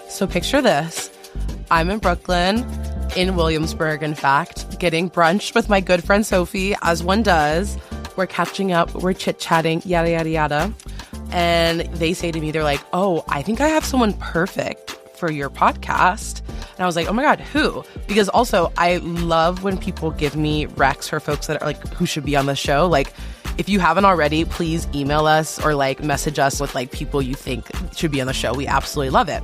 So picture this. I'm in Brooklyn, in Williamsburg, in fact, getting brunch with my good friend Sophie, as one does. We're catching up, we're chit-chatting, yada, yada, yada. And they say to me, they're like, oh, I think I have someone perfect for your podcast. And I was like, oh my God, who? Because also I love when people give me recs for folks that are like, who should be on the show. Like, if you haven't already, please email us or like message us with like people you think should be on the show. We absolutely love it.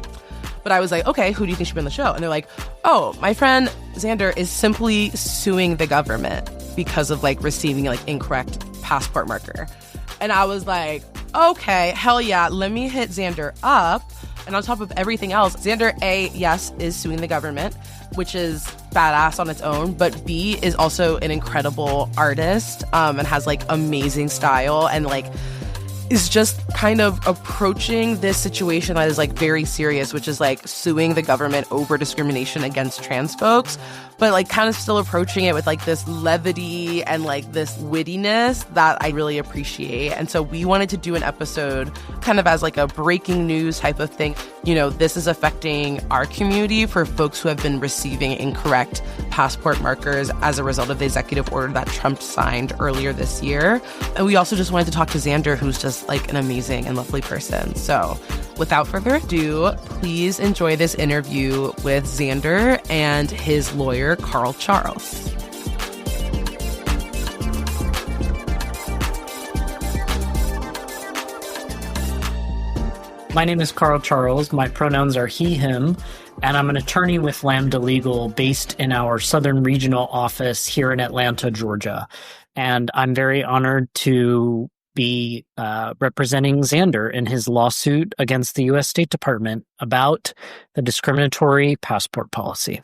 But I was like, okay, who do you think should be on the show? And they're like, oh, my friend Zander is simply suing the government because of like receiving like incorrect passport marker. And I was like, okay, hell yeah, let me hit Zander up. And on top of everything else, Zander, A, yes, is suing the government, which is badass on its own, but B, is also an incredible artist and has like amazing style and like is just kind of approaching this situation that is like very serious, which is like suing the government over discrimination against trans folks, but like kind of still approaching it with like this levity and like this wittiness that I really appreciate. And so we wanted to do an episode kind of as like a breaking news type of thing. You know, this is affecting our community for folks who have been receiving incorrect passport markers as a result of the executive order that Trump signed earlier this year. And we also just wanted to talk to Zander, who's just like an amazing and lovely person. So without further ado, please enjoy this interview with Zander and his lawyer, Carl Charles. My name is Carl Charles. My pronouns are he, him, and I'm an attorney with Lambda Legal based in our Southern Regional office here in Atlanta, Georgia. And I'm very honored to be representing Zander in his lawsuit against the U.S. State Department about the discriminatory passport policy.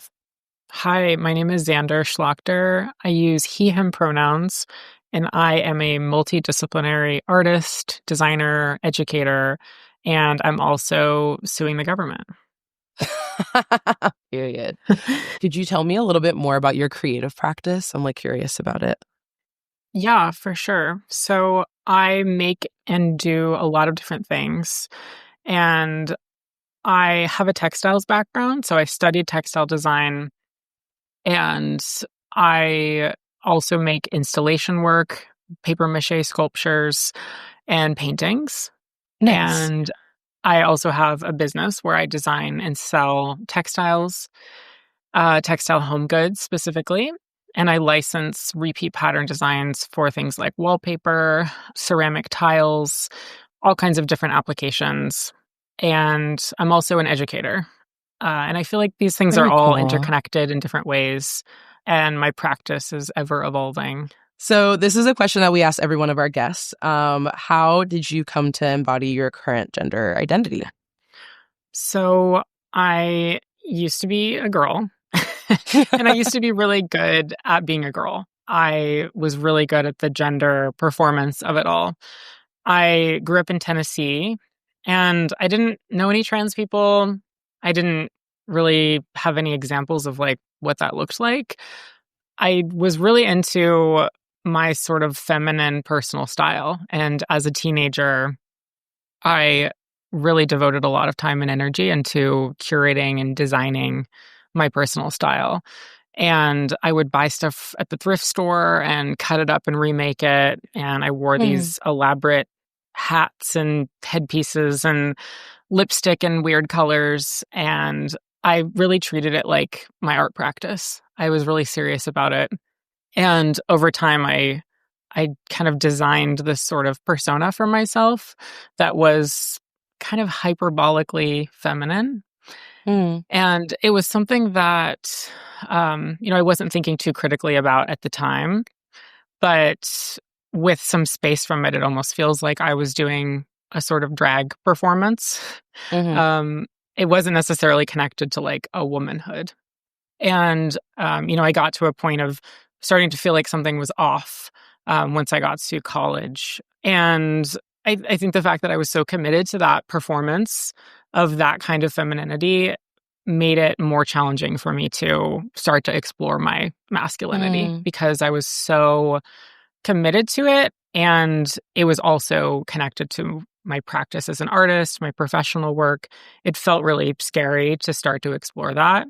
Hi, my name is Zander Schlacter. I use he, him pronouns, and I am a multidisciplinary artist, designer, educator, and I'm also suing the government. Period. Could you tell me a little bit more about your creative practice? I'm like curious about it. Yeah, for sure. So I make and do a lot of different things. And I have a textiles background. So I studied textile design. And I also make installation work, paper mache sculptures, and paintings. Nice. And I also have a business where I design and sell textiles, textile home goods specifically. And I license repeat pattern designs for things like wallpaper, ceramic tiles, all kinds of different applications. And I'm also an educator. And I feel like these things Very are all cool. interconnected in different ways. And my practice is ever evolving. So this is a question that we ask every one of our guests. How did you come to embody your current gender identity? So I used to be a girl. And I used to be really good at being a girl. I was really good at the gender performance of it all. I grew up in Tennessee, and I didn't know any trans people. I didn't really have any examples of like what that looked like. I was really into my sort of feminine personal style. And as a teenager, I really devoted a lot of time and energy into curating and designing my personal style. And I would buy stuff at the thrift store and cut it up and remake it. And I wore these elaborate hats and headpieces and lipstick in weird colors. And I really treated it like my art practice. I was really serious about it. And over time, I kind of designed this sort of persona for myself that was kind of hyperbolically feminine. And it was something that, I wasn't thinking too critically about at the time. But with some space from it, it almost feels like I was doing a sort of drag performance. It wasn't necessarily connected to like a womanhood. And, I got to a point of starting to feel like something was off once I got to college. And I think the fact that I was so committed to that performance of that kind of femininity made it more challenging for me to start to explore my masculinity because I was so committed to it. And it was also connected to my practice as an artist, my professional work. It felt really scary to start to explore that.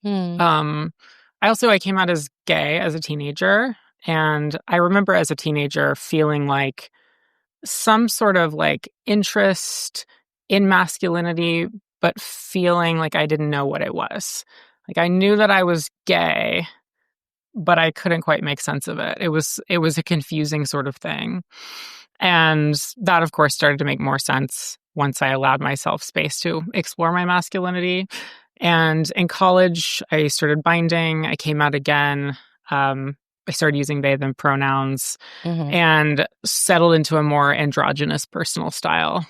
Hmm. I came out as gay as a teenager. And I remember as a teenager feeling like some sort of like interest in masculinity, but feeling like I didn't know what it was. Like I knew that I was gay, but I couldn't quite make sense of it. It was a confusing sort of thing. And that, of course, started to make more sense once I allowed myself space to explore my masculinity. And in college, I started binding. I came out again. I started using they, them pronouns Hmm. and settled into a more androgynous personal style,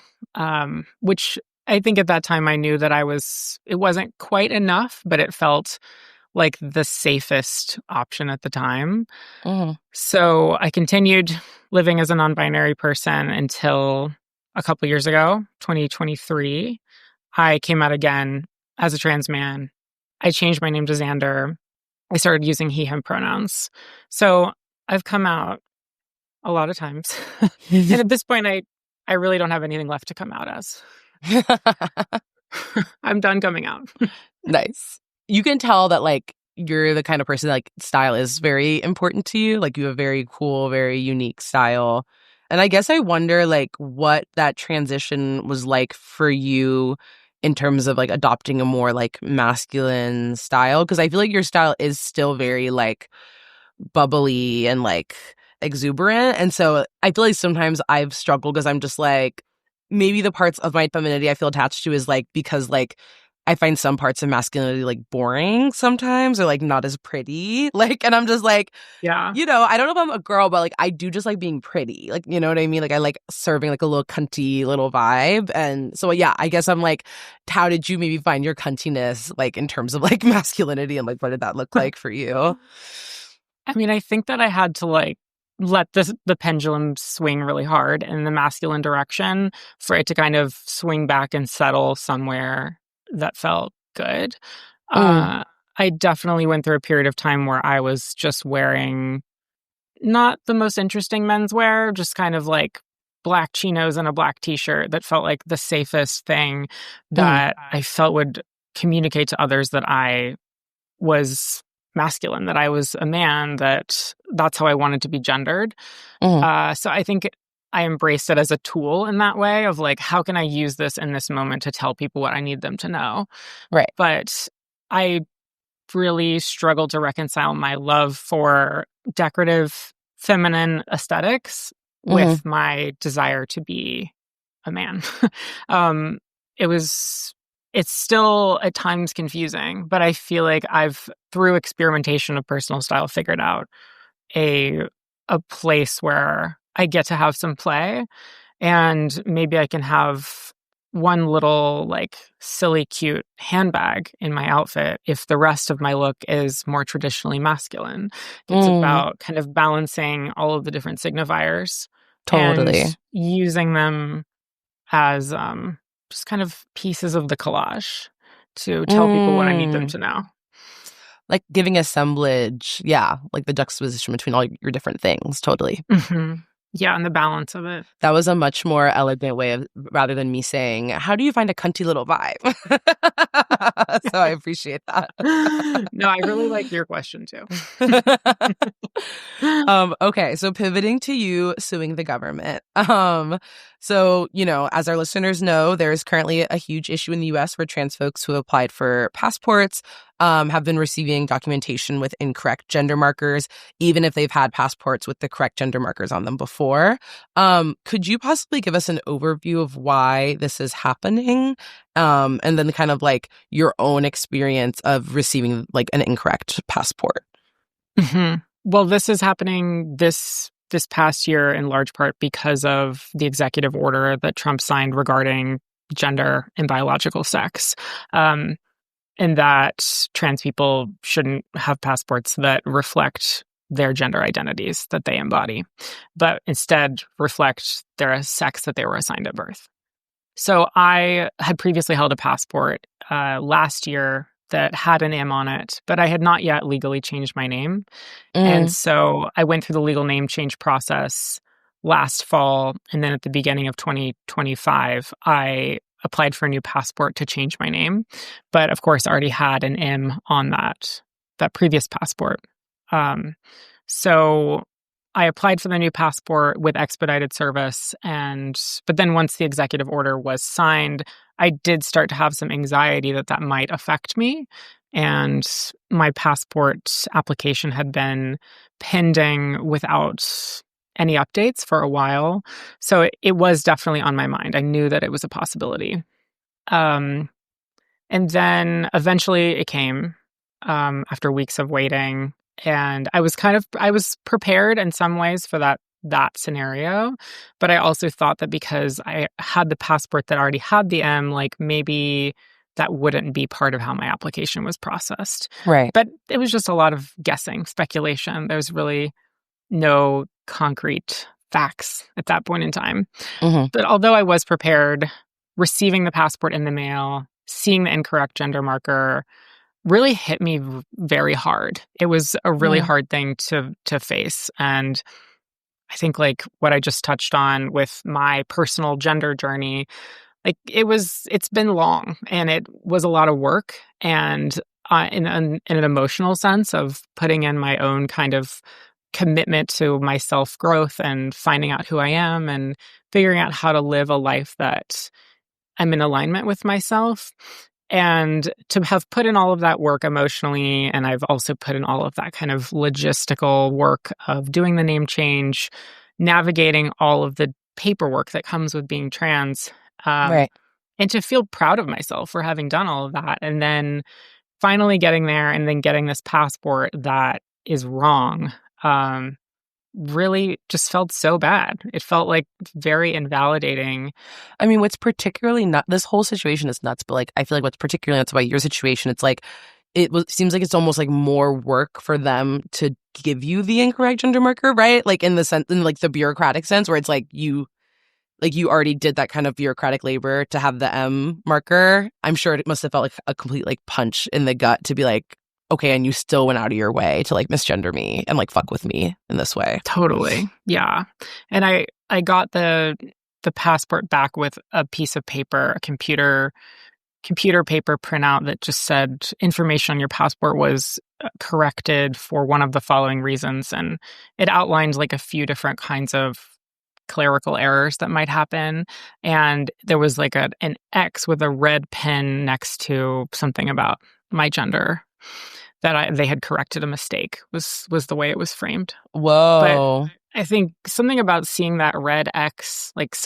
which I think at that time I knew that it wasn't quite enough, but it felt like the safest option at the time. Hmm. So I continued living as a non-binary person until a couple years ago, 2023. I came out again as a trans man. I changed my name to Zander. I started using he, him pronouns. So I've come out a lot of times. And at this point, I really don't have anything left to come out as. I'm done coming out. Nice. You can tell that like you're the kind of person like style is very important to you. Like you have very cool, very unique style. And I guess I wonder like what that transition was like for you in terms of like adopting a more like masculine style. Because I feel like your style is still very like bubbly and like exuberant. And so I feel like sometimes I've struggled because I'm just like, maybe the parts of my femininity I feel attached to is like because like I find some parts of masculinity like boring sometimes or like not as pretty. Like, and I'm just like, Yeah. I don't know if I'm a girl, but like I do just like being pretty. Like, you know what I mean? Like I like serving like a little cunty little vibe. And so yeah, I guess I'm like, how did you maybe find your cuntiness like in terms of like masculinity and like what did that look like for you? I mean, I think that I had to like let the pendulum swing really hard in the masculine direction for it to kind of swing back and settle somewhere that felt good. Mm, I definitely went through a period of time where I was just wearing not the most interesting menswear, just kind of like black chinos and a black t-shirt that felt like the safest thing mm, that I felt would communicate to others that I was masculine, that I was a man, that's how I wanted to be gendered. mm, So I think I embraced it as a tool in that way of like, how can I use this in this moment to tell people what I need them to know? right. But I really struggled to reconcile my love for decorative feminine aesthetics Mm-hmm. with my desire to be a man. um, it was, it's still at times confusing, but I feel like I've, through experimentation of personal style, figured out a a place where I get to have some play, and maybe I can have one little like silly cute handbag in my outfit if the rest of my look is more traditionally masculine. It's Mm, about kind of balancing all of the different signifiers and totally. using them as just kind of pieces of the collage to tell people what I need them Mm, to know. like giving assemblage. Yeah. Like the juxtaposition between all your different things. Totally. Hmm. Yeah, and the balance of it. That was a much more elegant way of rather than me saying, how do you find a cunty little vibe? So I appreciate that. No, I really like your question too. Okay, so pivoting to you suing the government. So, as our listeners know, there is currently a huge issue in the US where trans folks who applied for passports have been receiving documentation with incorrect gender markers, even if they've had passports with the correct gender markers on them before. Could you possibly give us an overview of why this is happening? And then kind of like your own experience of receiving like an incorrect passport. Hmm. Well, this is happening this past year in large part because of the executive order that Trump signed regarding gender and biological sex. And that trans people shouldn't have passports that reflect their gender identities that they embody, but instead reflect their sex that they were assigned at birth. So I had previously held a passport last year that had an M on it, but I had not yet legally changed my name. And so I went through the legal name change process last fall. And then at the beginning of 2025, I applied for a new passport to change my name. But of course, I already had an M on that previous passport. So I applied for the new passport with expedited service. But then once the executive order was signed, I did start to have some anxiety that might affect me. And my passport application had been pending without any updates for a while. So it was definitely on my mind. I knew that it was a possibility. And then eventually it came after weeks of waiting. And I was prepared in some ways for that scenario. But I also thought that because I had the passport that already had the M, like maybe that wouldn't be part of how my application was processed. Right. But it was just a lot of guessing, speculation. There's really no concrete facts at that point in time. But although I was prepared, receiving the passport in the mail, seeing the incorrect gender marker really hit me very hard. It was a really hard thing to face. And I think like what I just touched on with my personal gender journey, like it's been long and it was a lot of work. And in an emotional sense of putting in my own kind of commitment to my self-growth and finding out who I am and figuring out how to live a life that I'm in alignment with myself. And to have put in all of that work emotionally, and I've also put in all of that kind of logistical work of doing the name change, navigating all of the paperwork that comes with being trans, Right. and to feel proud of myself for having done all of that. And then finally getting there and then getting this passport that is wrong, really just felt so bad. It felt like very invalidating. I mean, what's particularly this whole situation is nuts, but like, I feel like what's particularly nuts about your situation, it's like, seems like it's almost like more work for them to give you the incorrect gender marker, right? Like in like the bureaucratic sense where it's like you already did that kind of bureaucratic labor to have the M marker. I'm sure it must have felt like a complete like punch in the gut to be like, okay, and you still went out of your way to like misgender me and like fuck with me in this way. Totally. Yeah. And I got the passport back with a piece of paper, a computer paper printout that just said information on your passport was corrected for one of the following reasons. And it outlined like a few different kinds of clerical errors that might happen. And there was like an X with a red pen next to something about my gender that they had corrected a mistake was the way it was framed. Whoa. But I think something about seeing that red X, like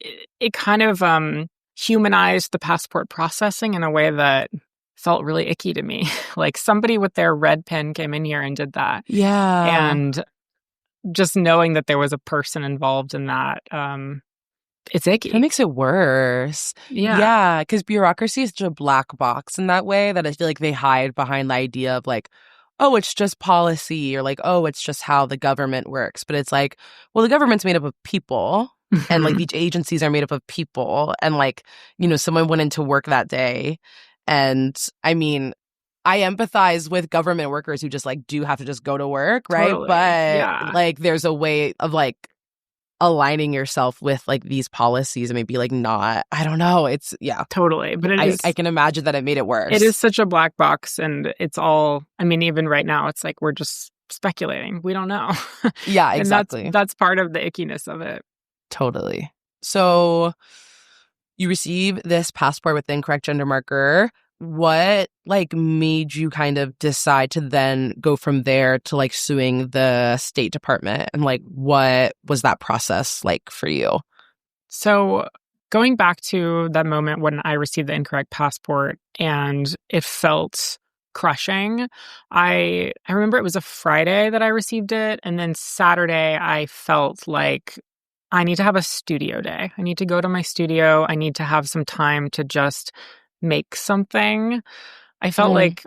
it kind of humanized the passport processing in a way that felt really icky to me. Like somebody with their red pen came in here and did that. Yeah. And just knowing that there was a person involved in that, it's icky. That makes it worse. Yeah, because bureaucracy is such a black box in that way that I feel like they hide behind the idea of like, oh, it's just policy or like, oh, it's just how the government works. But it's like, well, the government's made up of people and like these agencies are made up of people. And like, someone went into work that day. And I mean, I empathize with government workers who just like do have to just go to work, right? Totally. But like there's a way of like aligning yourself with like these policies and maybe like not, I don't know. It's totally. But I can imagine that it made it worse. It is such a black box and it's all, I mean, even right now, it's like we're just speculating. We don't know. Yeah, exactly. And that's part of the ickiness of it. Totally. So you receive this passport with the incorrect gender marker. What like made you kind of decide to then go from there to like suing the State Department? And like, what was that process like for you? So going back to that moment when I received the incorrect passport and it felt crushing, I remember it was a Friday that I received it. And then Saturday, I felt like I need to have a studio day. I need to go to my studio. I need to have some time to just make something. I felt like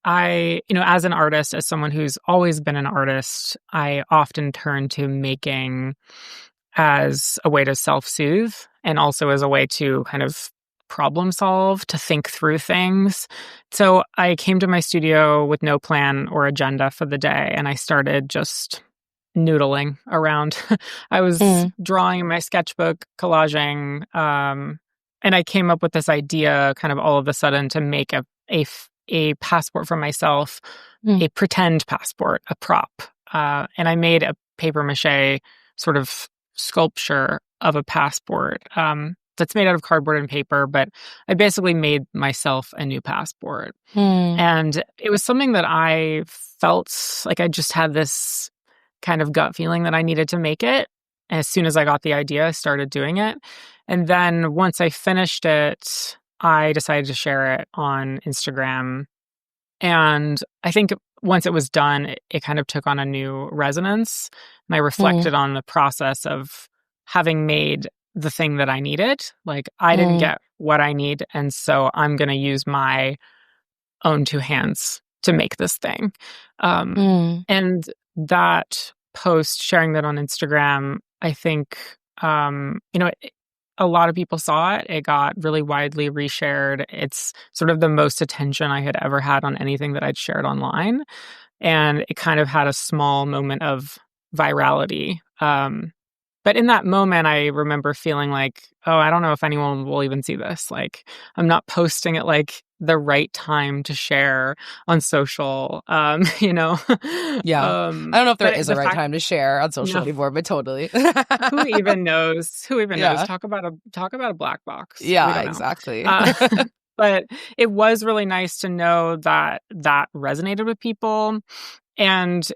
I, as an artist, as someone who's always been an artist, I often turn to making as a way to self-soothe and also as a way to kind of problem solve, to think through things. So I came to my studio with no plan or agenda for the day, and I started just noodling around. I was drawing in my sketchbook, collaging, and I came up with this idea kind of all of a sudden to make a passport for myself, a pretend passport, a prop. And I made a paper mache sort of sculpture of a passport that's made out of cardboard and paper, but I basically made myself a new passport. And it was something that I felt like I just had this kind of gut feeling that I needed to make it. As soon as I got the idea, I started doing it. And then once I finished it, I decided to share it on Instagram. And I think once it was done, it kind of took on a new resonance. And I reflected on the process of having made the thing that I needed. Like, I didn't get what I need, and so I'm going to use my own two hands to make this thing. And that post, sharing that on Instagram, I think, a lot of people saw it. It got really widely reshared. It's sort of the most attention I had ever had on anything that I'd shared online. And it kind of had a small moment of virality. But in that moment, I remember feeling like, oh, I don't know if anyone will even see this. Like, I'm not posting at like the right time to share on social, Yeah. I don't know if there is a right time to share on social anymore, but totally. Who even knows? Talk about a black box. Yeah, exactly. But it was really nice to know that resonated with people. And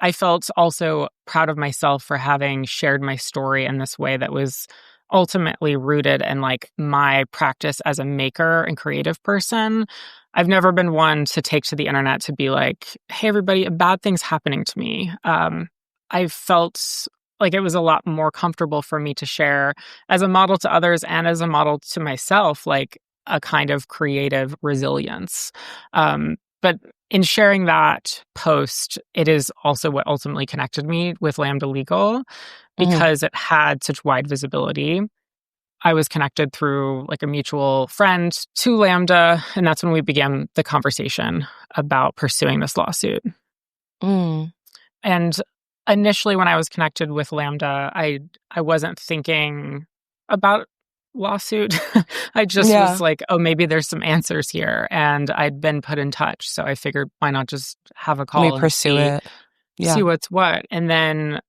I felt also proud of myself for having shared my story in this way that was ultimately rooted in like my practice as a maker and creative person. I've never been one to take to the internet to be like, hey, everybody, a bad thing's happening to me. I felt like it was a lot more comfortable for me to share as a model to others and as a model to myself, like a kind of creative resilience. But in sharing that post, it is also what ultimately connected me with Lambda Legal because it had such wide visibility. I was connected through like a mutual friend to Lambda, and that's when we began the conversation about pursuing this lawsuit. And initially, when I was connected with Lambda, I wasn't thinking about lawsuit. I just was like, oh, maybe there's some answers here. And I'd been put in touch. So I figured, why not just have a call and pursue it. See what's what. And then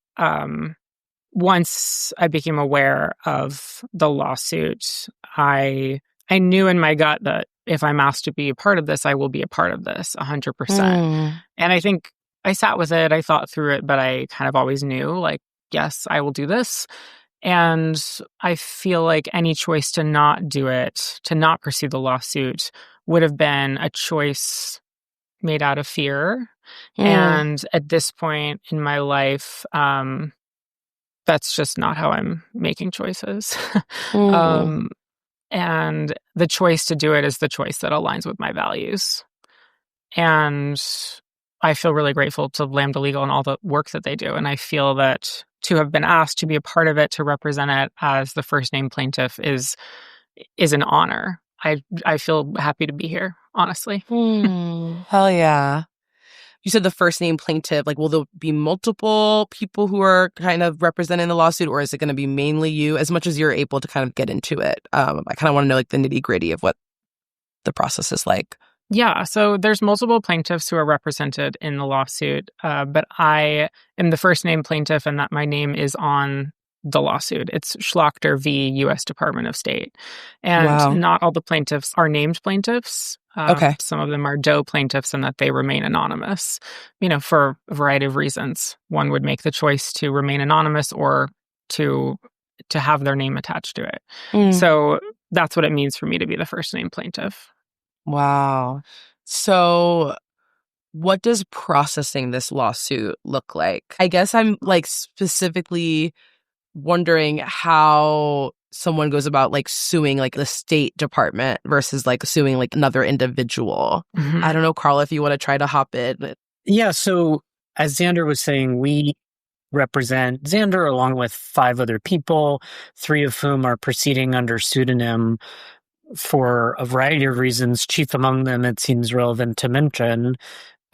once I became aware of the lawsuit, I knew in my gut that if I'm asked to be a part of this, I will be a part of this 100%. And I think I sat with it, I thought through it, but I kind of always knew, like, yes, I will do this. And I feel like any choice to not do it, to not pursue the lawsuit, would have been a choice made out of fear. And at this point in my life, that's just not how I'm making choices. And the choice to do it is the choice that aligns with my values. And I feel really grateful to Lambda Legal and all the work that they do. And I feel that to have been asked to be a part of it, to represent it as the first name plaintiff is an honor. I feel happy to be here, honestly. Hell yeah. You said the first name plaintiff, like, will there be multiple people who are kind of representing the lawsuit, or is it going to be mainly you, as much as you're able to kind of get into it? I kind of want to know like the nitty gritty of what the process is like. Yeah, so there's multiple plaintiffs who are represented in the lawsuit, but I am the first name plaintiff, and that my name is on the lawsuit. It's Schlacter v. U.S. Department of State. And not all the plaintiffs are named plaintiffs. Some of them are DOE plaintiffs, and that they remain anonymous, for a variety of reasons. One would make the choice to remain anonymous or to have their name attached to it. So that's what it means for me to be the first name plaintiff. Wow. So what does processing this lawsuit look like? I guess I'm like specifically wondering how someone goes about like suing like the State Department versus like suing like another individual. I don't know, Carl, if you want to try to hop in. Yeah. So as Zander was saying, we represent Zander along with 5 other people, 3 of whom are proceeding under pseudonym. for a variety of reasons. Chief among them, it seems relevant to mention,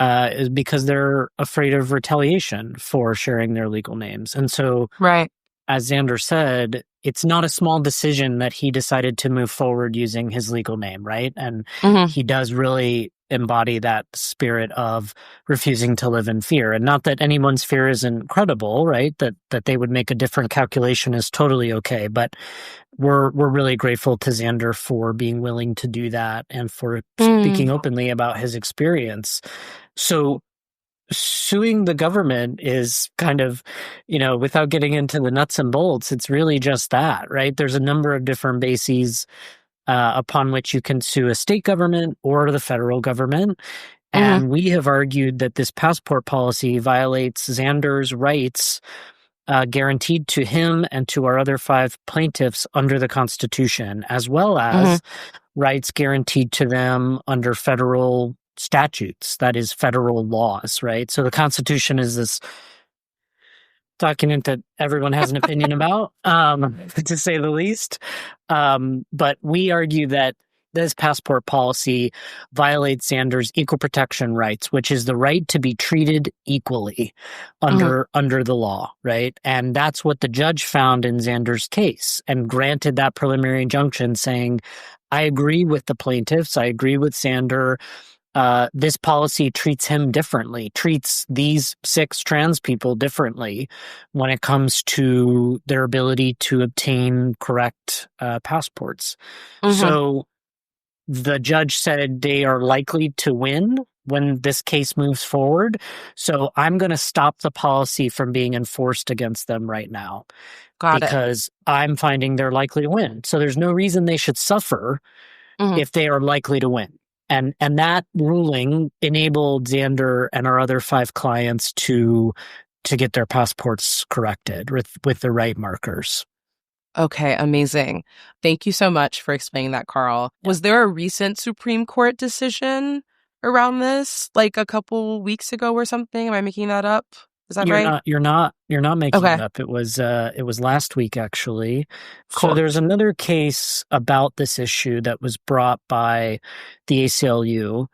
is because they're afraid of retaliation for sharing their legal names. And so, Right. as Zander said, it's not a small decision that he decided to move forward using his legal name, right? And he does really embody that spirit of refusing to live in fear. And not that anyone's fear isn't credible, right? That they would make a different calculation is totally okay. But we're really grateful to Zander for being willing to do that and for speaking openly about his experience. So suing the government is kind of, without getting into the nuts and bolts, it's really just that, right? There's a number of different bases upon which you can sue a state government or the federal government. And we have argued that this passport policy violates Zander's rights guaranteed to him and to our other 5 plaintiffs under the Constitution, as well as rights guaranteed to them under federal statutes, that is federal laws, right? So the Constitution is this document that everyone has an opinion about, to say the least. But we argue that this passport policy violates Zander's equal protection rights, which is the right to be treated equally under the law, right? And that's what the judge found in Zander's case and granted that preliminary injunction saying, I agree with the plaintiffs, I agree with Zander. This policy treats him differently, treats these 6 trans people differently when it comes to their ability to obtain correct passports. So the judge said they are likely to win when this case moves forward. So I'm going to stop the policy from being enforced against them right now. Because I'm finding they're likely to win. So there's no reason they should suffer if they are likely to win. And that ruling enabled Zander and our other 5 clients to get their passports corrected with the right markers. Okay, amazing. Thank you so much for explaining that, Carl. Was there a recent Supreme Court decision around this, like a couple weeks ago or something? Am I making that up? Is that right? You're not making it up. It was last week, actually. Cool. So there's another case about this issue that was brought by the ACLU,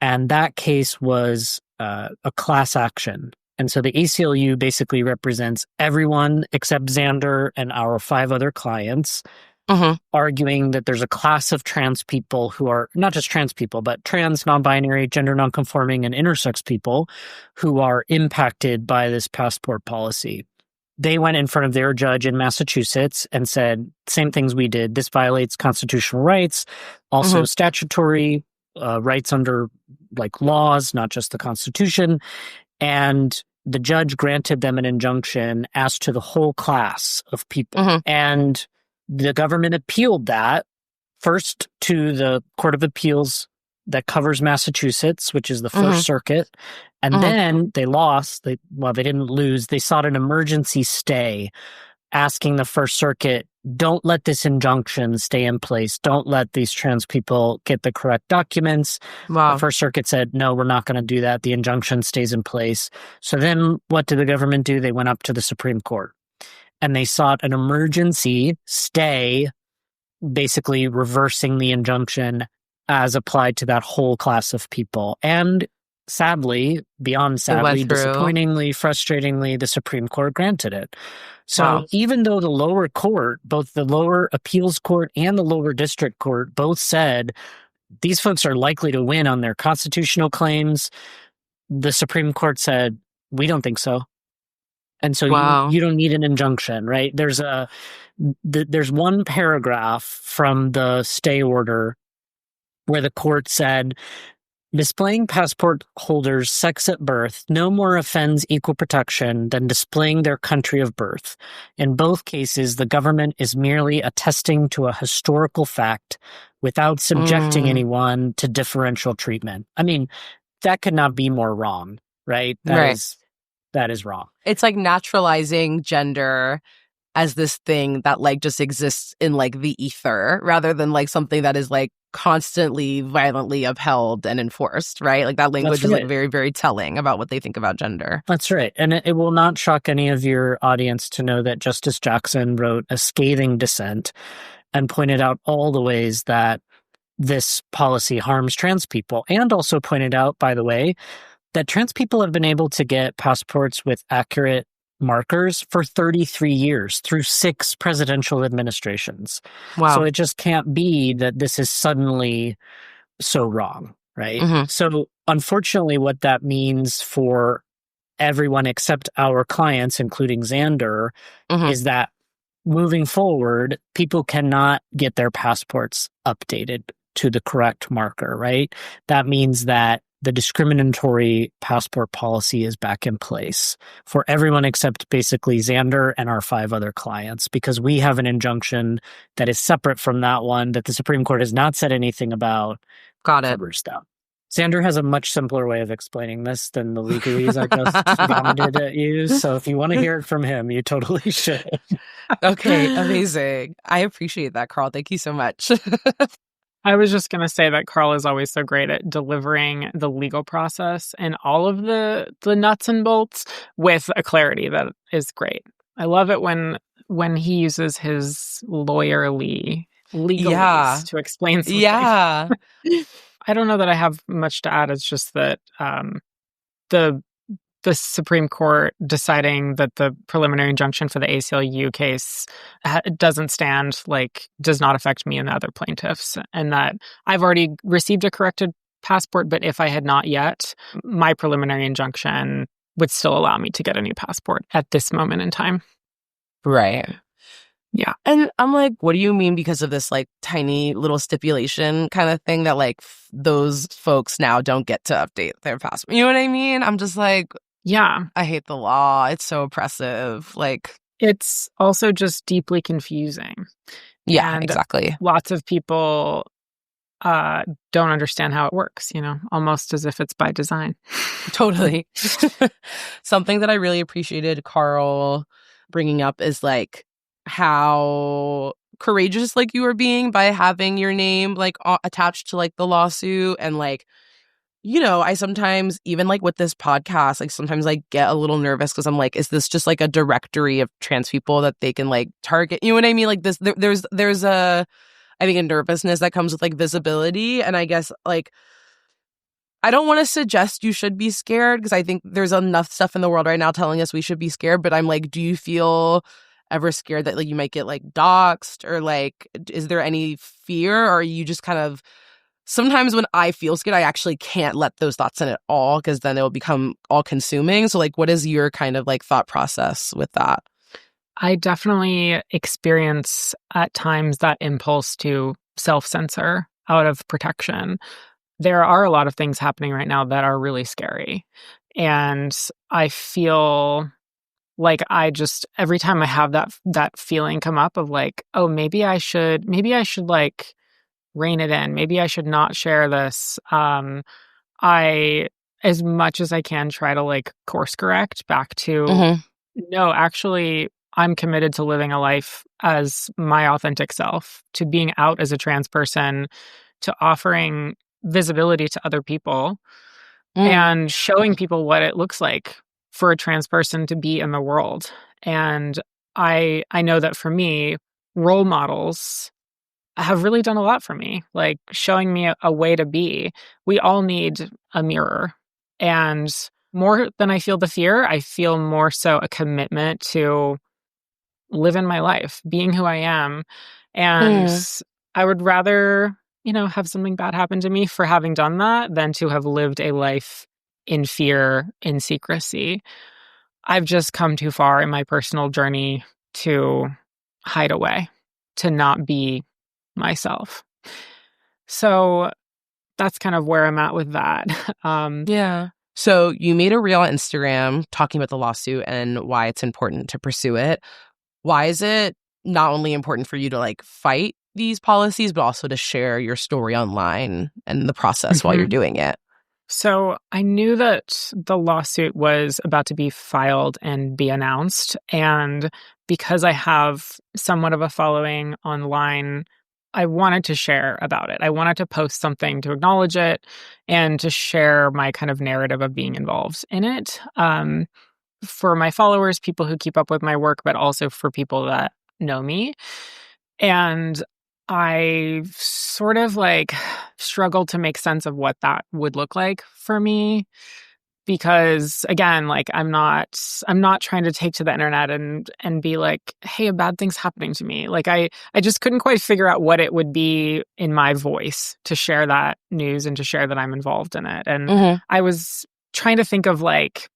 and that case was a class action. And so the ACLU basically represents everyone except Zander and our 5 other clients, arguing that there's a class of trans people who are not just trans people, but trans, non-binary, gender non-conforming, and intersex people who are impacted by this passport policy. They went in front of their judge in Massachusetts and said, same things we did. This violates constitutional rights, also statutory rights under laws, not just the Constitution. And the judge granted them an injunction as to the whole class of people. And the government appealed that first to the Court of Appeals that covers Massachusetts, which is the First Circuit. And then they lost. They didn't lose. They sought an emergency stay, asking the First Circuit, don't let this injunction stay in place. Don't let these trans people get the correct documents. Wow. The First Circuit said, no, we're not going to do that. The injunction stays in place. So then what did the government do? They went up to the Supreme Court. And they sought an emergency stay, basically reversing the injunction as applied to that whole class of people. And sadly, beyond sadly, disappointingly, frustratingly, the Supreme Court granted it. So even though the lower court, both the lower appeals court and the lower district court, both said these folks are likely to win on their constitutional claims, the Supreme Court said, we don't think so. And so you don't need an injunction, right? There's one paragraph from the stay order where the court said, displaying passport holders' sex at birth no more offends equal protection than displaying their country of birth. In both cases, the government is merely attesting to a historical fact without subjecting anyone to differential treatment. I mean, that could not be more wrong, right? That is wrong. It's like naturalizing gender as this thing that just exists in the ether rather than something that is constantly violently upheld and enforced, right? That language is very, very telling about what they think about gender. That's right. And it will not shock any of your audience to know that Justice Jackson wrote a scathing dissent and pointed out all the ways that this policy harms trans people, and also pointed out, by the way, that trans people have been able to get passports with accurate markers for 33 years through 6 presidential administrations. Wow. So it just can't be that this is suddenly so wrong, right? So unfortunately, what that means for everyone except our clients, including Zander, is that moving forward, people cannot get their passports updated to the correct marker, right? That means that the discriminatory passport policy is back in place for everyone except basically Zander and our 5 other clients, because we have an injunction that is separate from that one that the Supreme Court has not said anything about. Got it. Zander has a much simpler way of explaining this than the legalese I just vomited at you. So if you want to hear it from him, you totally should. Okay, amazing. I appreciate that, Carl. Thank you so much. I was just going to say that Carl is always so great at delivering the legal process and all of the nuts and bolts with a clarity that is great. I love it when he uses his lawyerly legalese to explain something. Yeah. I don't know that I have much to add. It's just that the Supreme Court deciding that the preliminary injunction for the ACLU case doesn't stand, does not affect me and the other plaintiffs, and that I've already received a corrected passport, but if I had not yet, my preliminary injunction would still allow me to get a new passport at this moment in time. Right. Yeah. And I'm like, what do you mean because of this tiny little stipulation kind of thing that those folks now don't get to update their passport? You know what I mean? I'm just like, yeah, I hate the law. It's so oppressive. It's also just deeply confusing. Yeah, and exactly. Lots of people don't understand how it works, almost as if it's by design. Totally. Something that I really appreciated Carl bringing up is how courageous you were being by having your name attached to the lawsuit, and I sometimes, even with this podcast, sometimes I get a little nervous because I'm is this just a directory of trans people that they can target? You know what I mean? There's a, I think, a nervousness that comes with visibility. And I guess I don't want to suggest you should be scared, because I think there's enough stuff in the world right now telling us we should be scared. But I'm do you feel ever scared that you might get doxxed, or is there any fear, or are you just kind of, sometimes when I feel scared, I actually can't let those thoughts in at all, because then it will become all consuming. So what is your kind of thought process with that? I definitely experience at times that impulse to self-censor out of protection. There are a lot of things happening right now that are really scary. And I feel every time I have that feeling come up of oh, maybe I should rein it in. Maybe I should not share this. I, as much as I can, try to course correct back to, no, actually, I'm committed to living a life as my authentic self, to being out as a trans person, to offering visibility to other people, and showing people what it looks like for a trans person to be in the world. And I know that for me, role models have really done a lot for me, showing me a way to be. We all need a mirror. And more than I feel the fear, I feel more so a commitment to live in my life, being who I am. And I would rather, have something bad happen to me for having done that than to have lived a life in fear, in secrecy. I've just come too far in my personal journey to hide away, to not be myself. So that's kind of where I'm at with that. Yeah. So you made a reel on Instagram talking about the lawsuit and why it's important to pursue it. Why is it not only important for you to fight these policies, but also to share your story online and the process while you're doing it? So I knew that the lawsuit was about to be filed and be announced. And because I have somewhat of a following online, I wanted to share about it. I wanted to post something to acknowledge it and to share my kind of narrative of being involved in it. For my followers, people who keep up with my work, but also for people that know me. And I sort of like struggled to make sense of what that would look like for me. Because again, like I'm not trying to take to the internet and be like, hey, a bad thing's happening to me. Like I just couldn't quite figure out what it would be in my voice to share that news and to share that I'm involved in it. And I was trying to think of like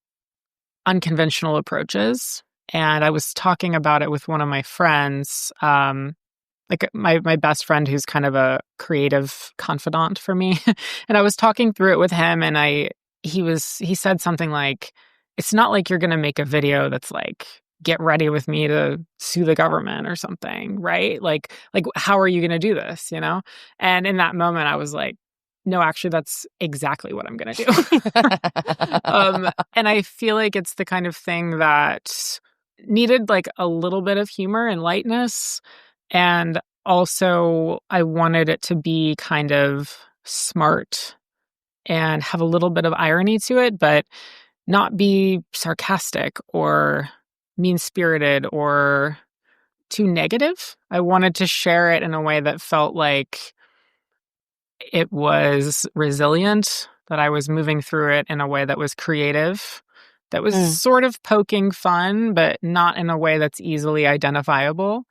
unconventional approaches. And I was talking about it with one of my friends, like my best friend who's kind of a creative confidant for me. And I was talking through it with him, and he said something like, it's not like you're going to make a video that's like, get ready with me to sue the government or something, right? Like how are you going to do this, you know? And in that moment, I was like, no, actually, that's exactly what I'm going to do. And I feel like it's the kind of thing that needed like a little bit of humor and lightness. And also, I wanted it to be kind of smart and have a little bit of irony to it, but not be sarcastic or mean-spirited or too negative. I wanted to share it in a way that felt like it was resilient, that I was moving through it in a way that was creative, that was sort of poking fun, but not in a way that's easily identifiable.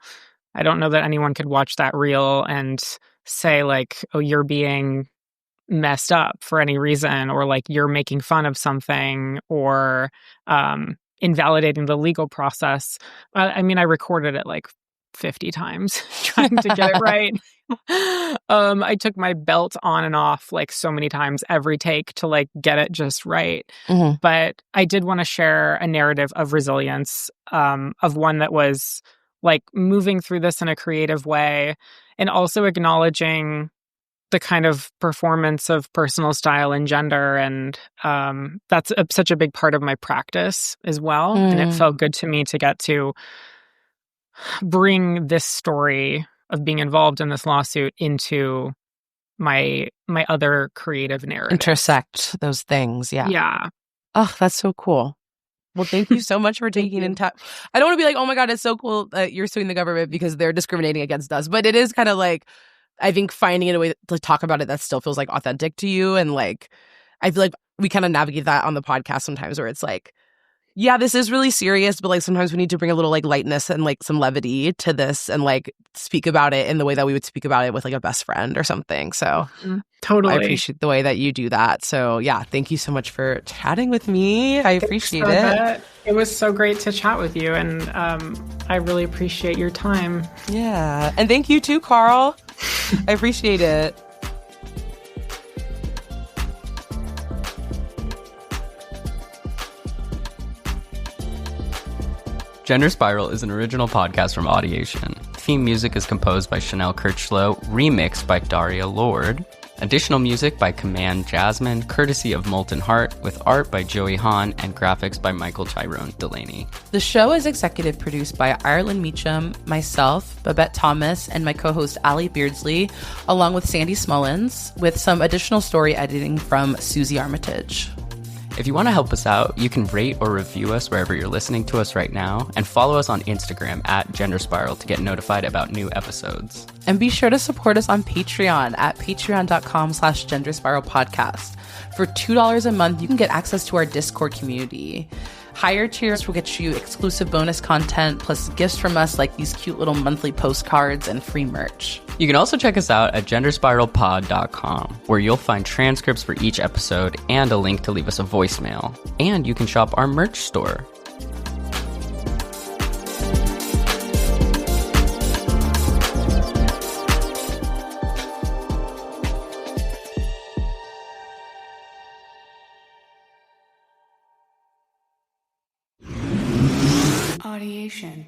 I don't know that anyone could watch that reel and say like, oh, you're being messed up for any reason, or like you're making fun of something, or invalidating the legal process. I mean, I recorded it like 50 times trying to get it right. I took my belt on and off like so many times every take to like get it just right. But I did want to share a narrative of resilience, of one that was like moving through this in a creative way, and also acknowledging the kind of performance of personal style and gender. And that's such a big part of my practice as well. And it felt good to me to get to bring this story of being involved in this lawsuit into my other creative narrative. Intersect those things. Yeah. Yeah. Oh, that's so cool. Well, thank you so much for taking in time. I don't want to be like, oh my God, it's so cool that you're suing the government because they're discriminating against us. But it is kind of like, I think finding a way to talk about it that still feels like authentic to you. And like, I feel like we kind of navigate that on the podcast sometimes, where it's like, yeah, this is really serious, but like sometimes we need to bring a little like lightness and like some levity to this, and like speak about it in the way that we would speak about it with like a best friend or something. So totally, I appreciate the way that you do that. So yeah, thank you so much for chatting with me. I appreciate it. It was so great to chat with you, and I really appreciate your time. Yeah, and thank you too, Carl. I appreciate it. Gender Spiral is an original podcast from Audiation. Theme music is composed by Chanel Kirchlow, remixed by Daria Lord. Additional music by Command Jasmine, courtesy of Molten Heart, with art by Joey Hahn and graphics by Michael Tyrone Delaney. The show is executive produced by Ireland Meacham, myself, Babette Thomas, and my co-host Ali Beardsley, along with Sandy Smullins, with some additional story editing from Susie Armitage. If you want to help us out, you can rate or review us wherever you're listening to us right now, and follow us on Instagram at Gender Spiral to get notified about new episodes. And be sure to support us on Patreon at patreon.com/genderspiralpodcast. For $2 a month, you can get access to our Discord community. Higher tiers will get you exclusive bonus content, plus gifts from us like these cute little monthly postcards and free merch. You can also check us out at genderspiralpod.com, where you'll find transcripts for each episode and a link to leave us a voicemail. And you can shop our merch store. Audiation.